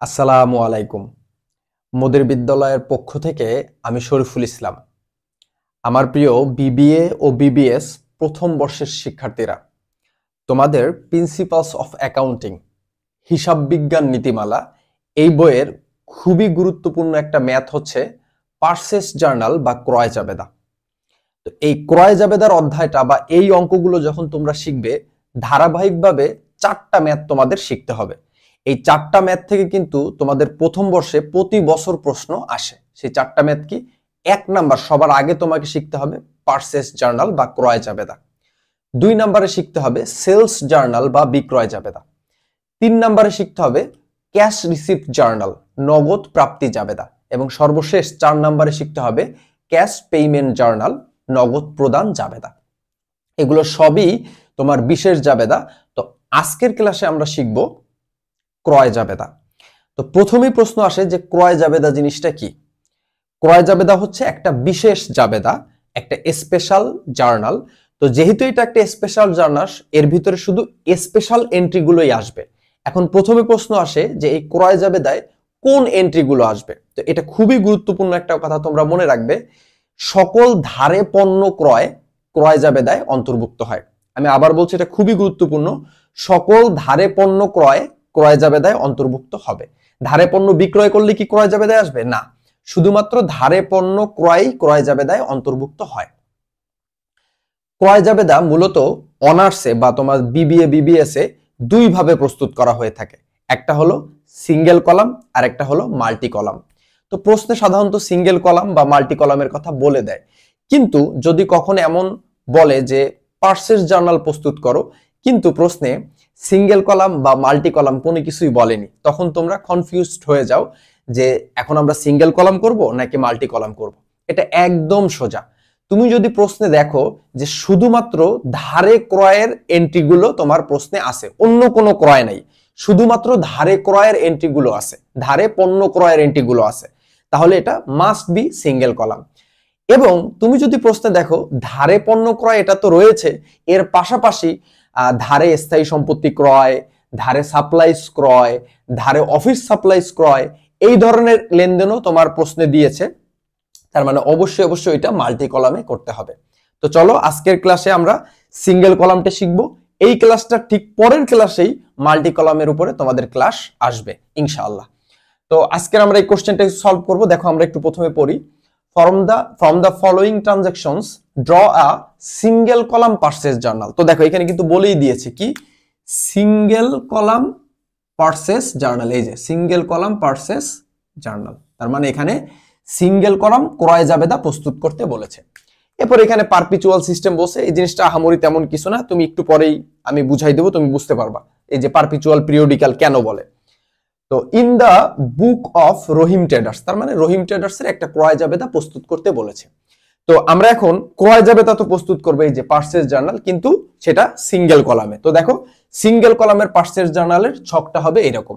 আসসালামু আলাইকুম। মোদের বিদ্যালয়ের পক্ষ থেকে আমি শরীফুল ইসলাম। আমার প্রিয় বিবিএ ও বিবিএস প্রথম বর্ষের শিক্ষার্থীরা, তোমাদের প্রিন্সিপালস অফ অ্যাকাউন্টিং হিসাব বিজ্ঞান নীতিমালা এই বইয়ের খুবই গুরুত্বপূর্ণ একটা ম্যাথ হচ্ছে পারচেজ জার্নাল বা ক্রয় জাবেদা। তো এই ক্রয় জাবেদার অধ্যায়টা বা এই অঙ্কগুলো যখন তোমরা শিখবে, ধারাবাহিকভাবে 4টা ম্যাথ তোমাদের শিখতে হবে। এই 4টা ম্যাথ থেকে কিন্তু তোমাদের প্রথম বর্ষে প্রতি বছর প্রশ্ন আসে। সেই 4টা ম্যাথ কি? 1 নাম্বার সবার আগে তোমাকে শিখতে হবে পারচেজ জার্নাল বা ক্রয় জাবেদা। 2 নাম্বারে শিখতে হবে সেলস জার্নাল বা বিক্রয় জাবেদা। 3 নাম্বারে শিখতে হবে ক্যাশ রিসিপ্ট জার্নাল, নগদ প্রাপ্তি জাবেদা। এবং সর্বশেষ 4 নাম্বারে শিখতে হবে ক্যাশ পেমেন্ট জার্নাল, নগদ প্রদান জাবেদা। এগুলো সবই তোমার বিশেষ জাবেদা। তো আজকের ক্লাসে আমরা শিখব ক্রয় জাবেদা। তো প্রথমেই প্রশ্ন আসে যে ক্রয় জাবেদা জিনিসটা কি? ক্রয় জাবেদা হচ্ছে একটা বিশেষ জাবেদা, একটা স্পেশাল জার্নাল। তো যেহেতু এটা একটা স্পেশাল জার্নাল, এর ভিতরে শুধু স্পেশাল এন্ট্রিগুলোই আসবে। এখন প্রথমে প্রশ্ন আসে যে এই ক্রয় জাবেদায় কোন এন্ট্রিগুলো আসবে। তো এটা খুবই গুরুত্বপূর্ণ একটা কথা তোমরা মনে রাখবে, সকল ধারে পণ্য ক্রয় ক্রয় জাবেদায় অন্তর্ভুক্ত হয়। আমি আবার বলছি, এটা খুবই গুরুত্বপূর্ণ, সকল ধারে পণ্য ক্রয় ক্রয় জাবেদায় অন্তর্ভুক্ত হবে। ধারে পণ্য বিক্রয় করলে কি ক্রয় জাবেদায় আসবে? না, শুধুমাত্র ধারে পণ্য ক্রয় ক্রয় জাবেদায় অন্তর্ভুক্ত হয়। ক্রয় জাবেদা মূলত অনার্সে বা তোমার বিবিএ বিবিএস এ দুই ভাবে প্রস্তুত করা হয়ে থাকে। একটা হলো সিঙ্গেল কলাম আর একটা হলো মাল্টি কলাম। তো প্রশ্নে সাধারণত সিঙ্গেল কলাম বা মাল্টি কলামের কথা বলে দেয়, কিন্তু যদি কখনো এমন বলে যে পারচেজ জার্নাল প্রস্তুত করো, কিন্তু প্রশ্নে সিঙ্গেল কলাম বা মাল্টি কলাম কোনো কিছুই বলেনি, তখন তোমরা কনফিউজড হয়ে যাও যে এখন আমরা সিঙ্গেল কলাম করব নাকি মাল্টি কলাম করব। এটা একদম সোজা। তুমি যদি প্রশ্নে দেখো যে শুধুমাত্র ধারে ক্রয়ের এন্ট্রিগুলো তোমার প্রশ্নে আছে, অন্য কোনো ক্রয় নাই, শুধুমাত্র ধারে ক্রয়ের এন্ট্রিগুলো আছে, ধারে পণ্য ক্রয়ের এন্ট্রিগুলো আছে, তাহলে এটা মাস্ট বি সিঙ্গেল কলাম। এবং তুমি যদি প্রশ্নে দেখো ধারে পণ্য ক্রয় এটা তো রয়েছে, এর পাশাপাশি ধারে স্থায়ী সম্পত্তি ক্রয়, ধারে সাপ্লাইস ক্রয়, ধারে অফিস সাপ্লাইস ক্রয়, এই ধরনের লেনদেনও তোমার প্রশ্নে দিয়েছে, তার মানে অবশ্যই অবশ্যই এটা মাল্টি কলামে করতে হবে। তো চলো আজকের ক্লাসে আমরা সিঙ্গেল কলামটা শিখবো। এই ক্লাসটা ঠিক পরের ক্লাসেই মাল্টি কলামের উপরে তোমাদের ক্লাস আসবে ইনশাআল্লাহ। তো আজকের আমরা এই কোশ্চেনটা সলভ করব। দেখো আমরা একটু প্রথমে পড়ি। from the following transactions draw a single column purchase journal। তো দেখো এখানে কিন্তু বলেই দিয়েছে কি সিঙ্গেল কলাম পারচেজ জার্নাল। এই যে সিঙ্গেল কলাম পারচেজ জার্নাল, তার মানে এখানে সিঙ্গেল কলাম ক্রয় জাবেদা প্রস্তুত করতে বলেছে। এরপর এখানে পারপিচুয়াল সিস্টেম বসে, এই জিনিসটা আহামরি তেমন কিছু না, তুমি একটু পরেই আমি বুঝাই দেবো, তুমি বুঝতে পারবা এই যে পারপিচুয়াল পিরিয়ডিক্যাল কেন বলে। তো in the book of Rahim traders, তার মানে রহিম ট্রেডার্স এর একটা ক্রয় জাবেদা প্রস্তুত করতে বলেছে। তো আমরা এখন ক্রয় জাবেদা তো প্রস্তুত করবো এই যে পারচেজ জার্নাল, কিন্তু সেটা সিঙ্গেল কলামে। তো দেখো সিঙ্গেল কলামের পারচেজ জার্নালের ছকটা হবে এরকম।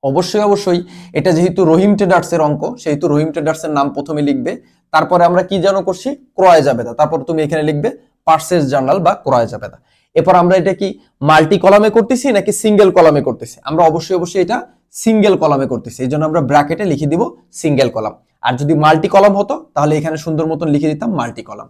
অবশ্যই অবশ্যই এটা যেহেতু রহিম ট্রেডার্স এর অঙ্ক, সেহেতু রহিম ট্রেডার্স এর নাম প্রথমে লিখবে, তারপরে আমরা কি যেন করছি ক্রয় জাবেদা, তারপর তুমি এখানে লিখবে পারচেজ জার্নাল বা ক্রয় জাবেদা। এরপর আমরা এটা কি মাল্টি কলামে করতেছি নাকি সিঙ্গেল কলামে করতেছি? আমরা অবশ্যই অবশ্যই এটা সিঙ্গেল কলামে করতেছি, এই জন্য আমরা ব্র্যাকেটে লিখে দিব সিঙ্গেল কলাম। আর যদি মাল্টি কলাম হতো তাহলে এখানে সুন্দর মতন লিখে দিতাম মাল্টি কলাম।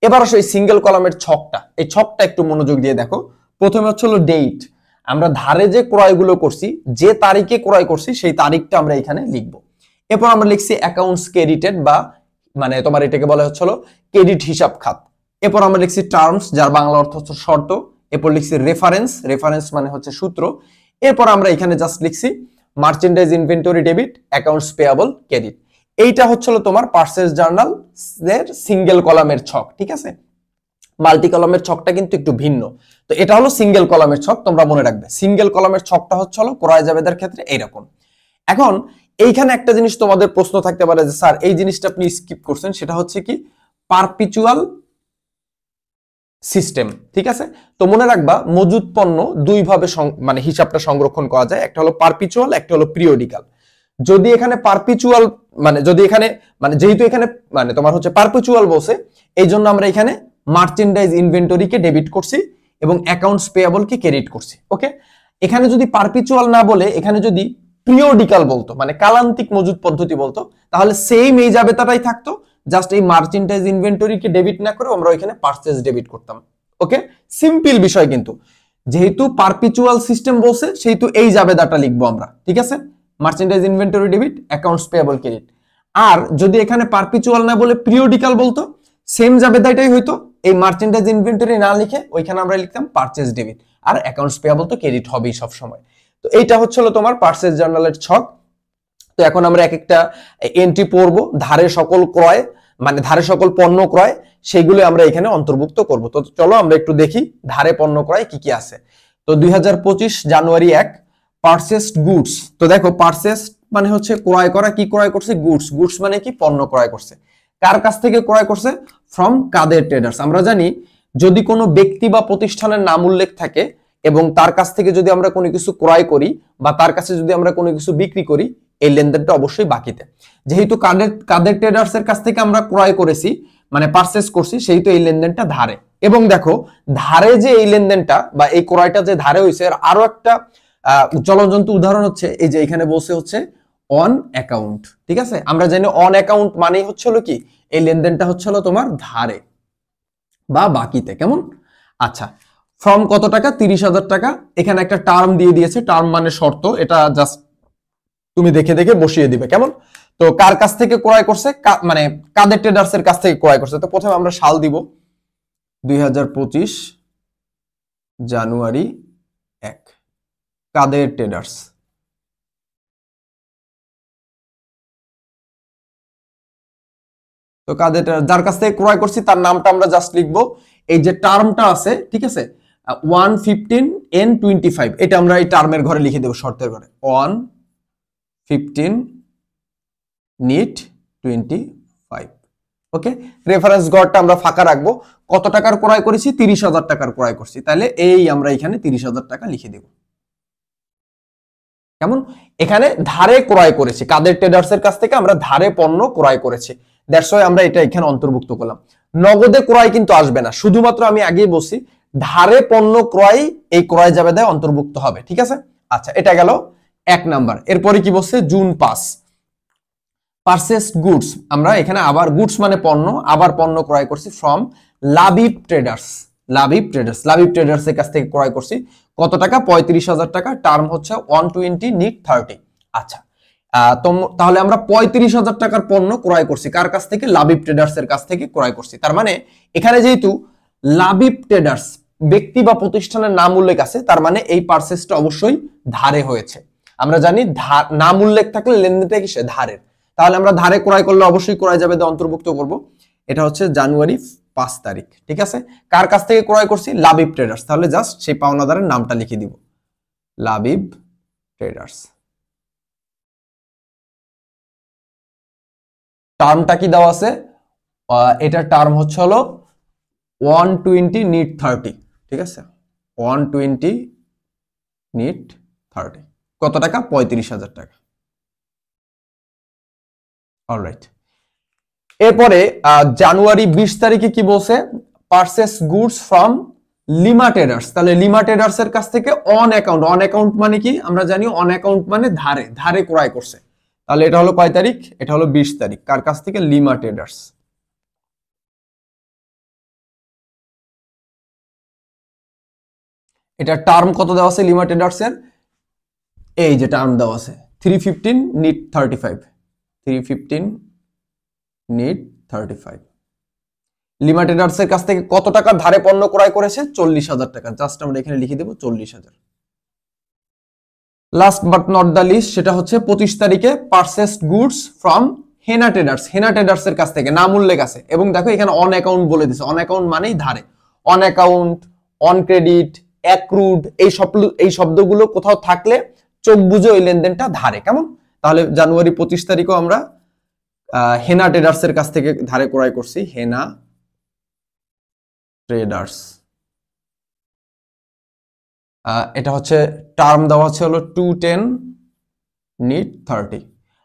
এবার আসো এই সিঙ্গেল কলামের ছকটা, এই ছকটা একটু মনোযোগ দিয়ে দেখো। প্রথমে হচ্ছে হলো ডেট, আমরা ধারে যে ক্রয়গুলো করছি, যে তারিখে ক্রয় করছি সেই তারিখটা আমরা এখানে লিখব। এরপর আমরা লিখছি অ্যাকাউন্টস ক্রেডিটেড, বা মানে তোমার এটাকে বলা হচ্ছে হলো ক্রেডিট হিসাব খাত। এরপর আমরা লিখছি টার্মস, যার বাংলা অর্থ হচ্ছে শর্ত। এরপর লিখছি রেফারেন্স, রেফারেন্স মানে হচ্ছে সূত্র। এরপর আমরা এখানে জাস্ট লিখছি merchandise inventory debit, accounts payable credit. এইটা হচ্ছিল তোমার পারচেজ জার্নাল এর সিঙ্গেল কলামের ছক, ঠিক আছে। মাল্টি কলামের ছকটা কিন্তু একটু ভিন্ন। তো এটা হলো সিঙ্গেল কলামের ছক, তোমরা মনে রাখবে সিঙ্গেল কলামের ছকটা হচ্ছে হলো ক্রয় জাবেদার ক্ষেত্রে এইরকম। এখন এইখানে একটা জিনিস তোমাদের প্রশ্ন থাকতে পারে যে স্যার এই জিনিসটা আপনি স্কিপ করছেন, সেটা হচ্ছে কি পারপিচুয়াল সিস্টেম, ঠিক আছে। তো মনে রাখবা মজুদ পণ্য দুই ভাবে মানে হিসাবটা সংরক্ষণ করা যায়, একটা হলো পারপিচুয়াল, একটা হলো পিরিয়ডিক্যাল। যদি এখানে পারপিচুয়াল মানে যদি এখানে মানে যেহেতু এখানে মানে তোমার হচ্ছে পারপিচুয়াল বসে, এই জন্য আমরা এখানে মার্চেন্ডাইজ ইনভেন্টরিকে ডেবিট করছি এবং অ্যাকাউন্টস পেয়াবল কে ক্রেডিট করছি। ওকে, এখানে যদি পারপিচুয়াল না বলে এখানে যদি পিরিয়ডিক্যাল বলতো, মানে কালান্তিক মজুদ পদ্ধতি বলতো, তাহলে সেম এই জাবেদাটাই থাকতো, জাস্ট এই মার্চেন্টাইজ ইনভেন্টরিকে ডেবিট না করে আমরা ওইখানে পারচেজ ডেবিট করতাম। ওকে, সিম্পল বিষয়, কিন্তু যেহেতু পারপিচুয়াল সিস্টেম বলছে সেহেতু এই জাবেদাটা লিখবো আমরা, ঠিক আছে, merchandise inventory debit, accounts payable credit. আর যদি এখানে পারপিচুয়াল না বলে পিরিয়ডিক্যাল বলতো, সেম জাবেদাটাই হইতো, এই মার্চেন্টাইজ ইনভেন্টরি না লিখে ওইখানে আমরা লিখতাম পারচেজ ডেবিট, আর অ্যাকাউন্টস পেয়েবল তো ক্রেডিট হবেই সব সময়। তো এইটা হচ্ছিল তোমার পারচেজ জার্নালের ছক। তো এখন আমরা এক একটা এন্ট্রি পড়বো, ধারে সকল ক্রয়, মানে ধারে সকল পণ্য ক্রয়, সেগুলো আমরা এখানে অন্তর্ভুক্ত করব। তো চলো আমরা একটু দেখি ধারে পণ্য ক্রয় কি কি আছে। তো 2025 জানুয়ারি 1 পারচেসড গুডস। তো দেখো পারচেস মানে হচ্ছে ক্রয় করা, কি ক্রয় করছে? গুডস। গুডস মানে কি? পণ্য ক্রয় করছে। কার কাছ থেকে ক্রয় করছে? From Kader traders. আমরা জানি যদি কোনো ব্যক্তি বা প্রতিষ্ঠানের নাম উল্লেখ থাকে এবং তার কাছ থেকে যদি আমরা কোনো কিছু ক্রয় করি বা তার কাছে যদি আমরা কোনো কিছু বিক্রি করি, এই লেনদেনটা অবশ্যই বাকিতে। যেহেতু কাদের ট্রেডার্স এর কাছ থেকে আমরা ক্রয় করেছি, মানে পারচেস করছি, সেহেতু এই লেনদেনটা ধারে। এবং দেখো ধারে যে এই লেনদেনটা বা এই ক্রয়টা যে ধারে হয়েছে, আরো একটা জ্বলন্ত উদাহরণ হচ্ছে এই যে এখানে বলছে হচ্ছে অন অ্যাকাউন্ট। ঠিক আছে, আমরা জানি অন অ্যাকাউন্ট মানেই হচ্ছে হলো কি, এই লেনদেনটা হচ্ছে হলো তোমার ধারে বা বাকিতে। কেমন? আচ্ছা, ফ্রম কত টাকা? 30,000 টাকা। এখানে একটা টার্ম দিয়ে দিয়েছে, টার্ম মানে শর্ত, এটা জাস্ট তুমি দেখে দেখে বসিয়ে দিবে। কেমন? তো কার কাছ থেকে ক্রয় করছে, মানে কাদের ট্রেডার্স এর কাছ থেকে ক্রয় করছে। তো প্রথমে আমরা সাল দিব 2025 জানুয়ারি 1 কাদের ট্রেডার্স। তো কাদের, যার কাছ থেকে ক্রয় করছি তার নামটা আমরা জাস্ট লিখবো। এই যে টার্মটা আছে, ঠিক আছে, 115N25, এটা আমরা এই টার্মের ঘরে লিখে দেবো, শর্তের ঘরে 115 নিট 25। ওকে, রেফারেন্স ঘরটা আমরা ফাঁকা রাখবো। কত টাকার ক্রয় করেছি? 30,000 টাকার ক্রয় করছি, তাহলে এই আমরা এখানে 30,000 টাকা লিখে দেব। কেমন? এখানে ধারে ক্রয় করেছি, কাদের ট্রেডার্স এর কাছ থেকে আমরা ধারে পণ্য ক্রয় করেছি, দ্যাটস ওয়াই আমরা এটা এখানে অন্তর্ভুক্ত করলাম। নগদে ক্রয় কিন্তু আসবে না, শুধুমাত্র আমি আগেই বলছি ধারে পণ্য ক্রয় এই ক্রয় জাবেদায় অন্তর্ভুক্ত হবে। ঠিক আছে, আচ্ছা, এটা গেল 1 নাম্বার। এরপরে কি বলছে? June 5 purchase goods. আমরা এখানে আবার গুডস মানে পণ্য, আবার পণ্য ক্রয় করছি from Labib traders. Labib traders, Labib traders এর কাছ থেকে ক্রয় করছি। কত টাকা? 35,000 টাকা। টার্ম হচ্ছে 120 নিট 30। আচ্ছা, তাহলে আমরা 35,000 টাকার পণ্য ক্রয় করছি কার কাছ থেকে? লাবিব ট্রেডার্স এর কাছ থেকে ক্রয় করছি। তার মানে এখানে যেহেতু লাবিব ট্রেডার্স ব্যক্তি বা প্রতিষ্ঠানের নাম উল্লেখ আছে, তার মানে এই পারচেসটা অবশ্যই ধারে হয়েছে। আমরা জানি নাম উল্লেখ থাকলে লেনদেনটা কিসে? ধারের। তাহলে আমরা ধারে ক্রয় করলে অবশ্যই ক্রয় জাবেদা অন্তর্ভুক্ত করব। এটা হচ্ছে জানুয়ারি 5 তারিখ। ঠিক আছে, কার কাছ থেকে ক্রয় করছি? লাবিব ট্রেডার্স। তাহলে জাস্ট সেই পাওনাদারের নামটা লিখে দিব, লাবিব ট্রেডার্স। টার্মটা কি দেওয়া আছে? এটার টার্ম হচ্ছে হলো 120 নিট 30। ঠিক আছে, 120 নিট 30। কত টাকা? 35,000 টাকা। অলরাইট, এরপরে জানুয়ারি 20 তারিখে কি বলছে? Purchase goods from lima traders. তাহলে লিমা ট্রেডার্স এর কাছ থেকে অন অ্যাকাউন্ট। অন অ্যাকাউন্ট মানে কি? আমরা জানি অন অ্যাকাউন্ট মানে ধারে, ধারে ক্রয় করছে। তাহলে এটা হলো কয় তারিখ? এটা হলো 20 তারিখ। কার কাছ থেকে? Lima traders. এটা টার্ম কত দেওয়া আছে লিমা ট্রেডার্স এর? এই যে টার্ম দেওয়া আছে 315 নিট 35। 315 নিট 35। লিমা ট্রেডার্স এর কাছ থেকে কত টাকার ধারে পণ্য ক্রয় করেছে? 40,000 টাকা। জাস্ট আমরা এখানে লিখে দেব 40,000। Last but not the least, সেটা হচ্ছে 25 তারিখে purchased goods from Hena traders. Hena traders এর কাছ থেকে নাম উল্লেখ আছে এবং দেখো এখানে অন অ্যাকাউন্ট বলে দিছে। অন অ্যাকাউন্ট মানেই ধারে। On account, on credit, accrued, এই শব্দগুলো কোথাও থাকলে চোখ বুঝে ওই লেনদেনটা ধারে। কেমন? তাহলে জানুয়ারি 25 তারিখও আমরা হেনা ট্রেডার্স এর কাছ থেকে ধারে ক্রয় করছি। হেনা ট্রেডার্স। এটা হচ্ছে টার্ম দেওয়া হচ্ছে হলো 210 নিট 30।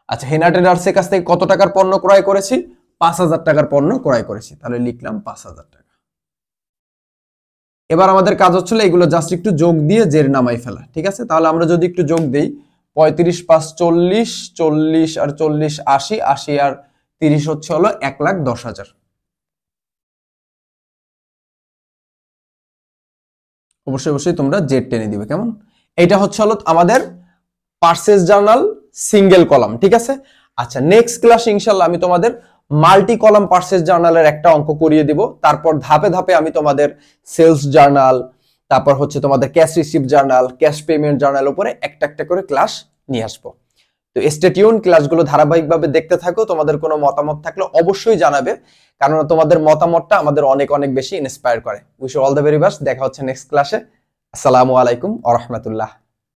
আচ্ছা, হেনা ট্রেডার্স এর কাছ থেকে কত টাকার পণ্য ক্রয় করেছি? 5,000 টাকার পণ্য ক্রয় করেছি। তাহলে লিখলাম 5,000 টাকা। এবার আমাদের কাজ হচ্ছিল এগুলো জাস্ট একটু যোগ দিয়ে জের নামাই ফেলা। ঠিক আছে, তাহলে আমরা যদি একটু যোগ দেই 35 + 40, 40 আর 40 80, 80 আর 30 হচ্ছে হলো 1,10,000। অবশ্যই অবশ্যই তোমরা জেড টেনে দিবে, কেমন? এটা হচ্ছে হলো আমাদের পারচেজ জার্নাল সিঙ্গেল কলাম, ঠিক আছে? আচ্ছা, নেক্সট ক্লাসে ইনশাআল্লাহ আমি তোমাদের মাল্টি কলাম পারচেজ জার্নালের একটা অঙ্ক করিয়ে দিব। তারপর ধাপে ধাপে আমি তোমাদের সেলস জার্নাল, তারপর হচ্ছে তোমাদের cash receipt journal, cash payment journal উপরে একটা একটা করে ক্লাস নিয়ে আসবো। তো স্টে টিউন, ক্লাসগুলো ধারাবাহিকভাবে দেখতে থাকো। তোমাদের কোনো মতামত থাকলে অবশ্যই জানাবে, কারণ তোমাদের মতামতটা আমাদের অনেক অনেক বেশি ইন্সপায়ার করে। Wish you all the very best. দেখা হচ্ছে নেক্সট ক্লাসে। আসসালামু আলাইকুম ওয়া রাহমাতুল্লাহ।